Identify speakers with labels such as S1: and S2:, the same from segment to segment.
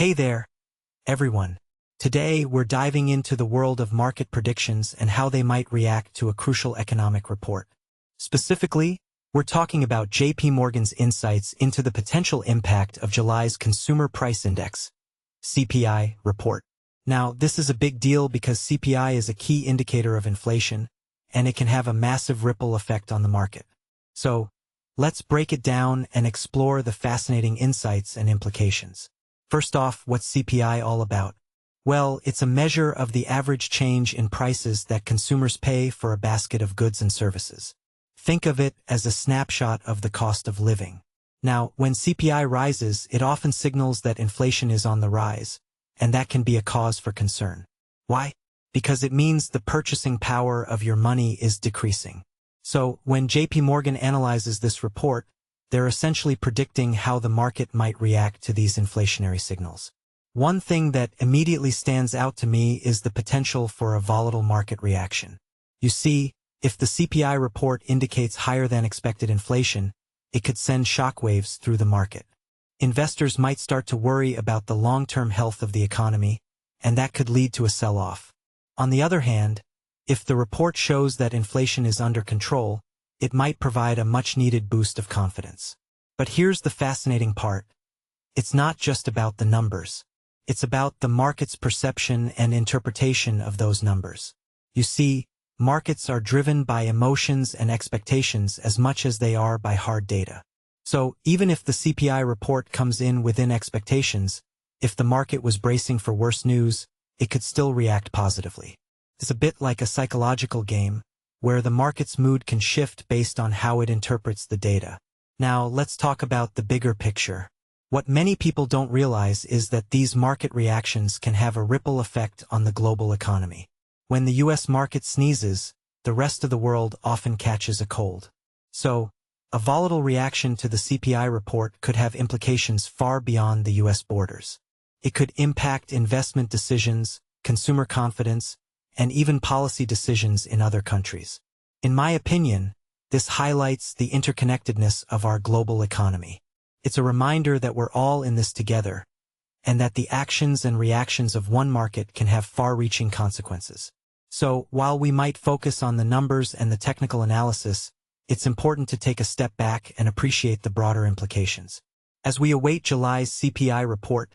S1: Hey there, everyone. Today, we're diving into the world of market predictions and how they might react to a crucial economic report. Specifically, we're talking about JPMorgan's insights into the potential impact of July's Consumer Price Index, CPI, report. Now, this is a big deal because CPI is a key indicator of inflation, and it can have a massive ripple effect on the market. So, let's break it down and explore the fascinating insights and implications. First off, what's CPI all about? Well, it's a measure of the average change in prices that consumers pay for a basket of goods and services. Think of it as a snapshot of the cost of living. Now, when CPI rises, it often signals that inflation is on the rise, and that can be a cause for concern. Why? Because it means the purchasing power of your money is decreasing. So, when JPMorgan analyzes this report, they're essentially predicting how the market might react to these inflationary signals. One thing that immediately stands out to me is the potential for a volatile market reaction. You see, if the CPI report indicates higher than expected inflation, it could send shockwaves through the market. Investors might start to worry about the long-term health of the economy, and that could lead to a sell-off. On the other hand, if the report shows that inflation is under control, it might provide a much-needed boost of confidence. But here's the fascinating part. It's not just about the numbers. It's about the market's perception and interpretation of those numbers. You see, markets are driven by emotions and expectations as much as they are by hard data. So, even if the CPI report comes in within expectations, if the market was bracing for worse news, it could still react positively. It's a bit like a psychological game, where the market's mood can shift based on how it interprets the data. Now, let's talk about the bigger picture. What many people don't realize is that these market reactions can have a ripple effect on the global economy. When the US market sneezes, the rest of the world often catches a cold. So, a volatile reaction to the CPI report could have implications far beyond the US borders. It could impact investment decisions, consumer confidence, and even policy decisions in other countries. In my opinion, this highlights the interconnectedness of our global economy. It's a reminder that we're all in this together, and that the actions and reactions of one market can have far-reaching consequences. So, while we might focus on the numbers and the technical analysis, it's important to take a step back and appreciate the broader implications. As we await July's CPI report,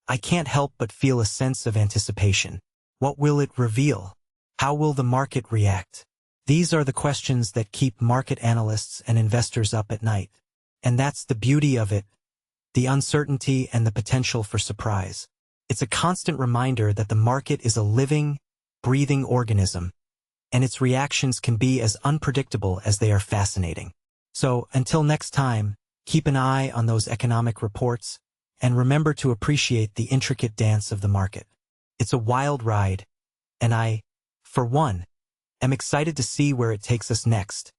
S1: I can't help but feel a sense of anticipation. What will it reveal? How will the market react? These are the questions that keep market analysts and investors up at night. And that's the beauty of it, the uncertainty and the potential for surprise. It's a constant reminder that the market is a living, breathing organism, and its reactions can be as unpredictable as they are fascinating. So, until next time, keep an eye on those economic reports, and remember to appreciate the intricate dance of the market. It's a wild ride, and I, for one, am excited to see where it takes us next.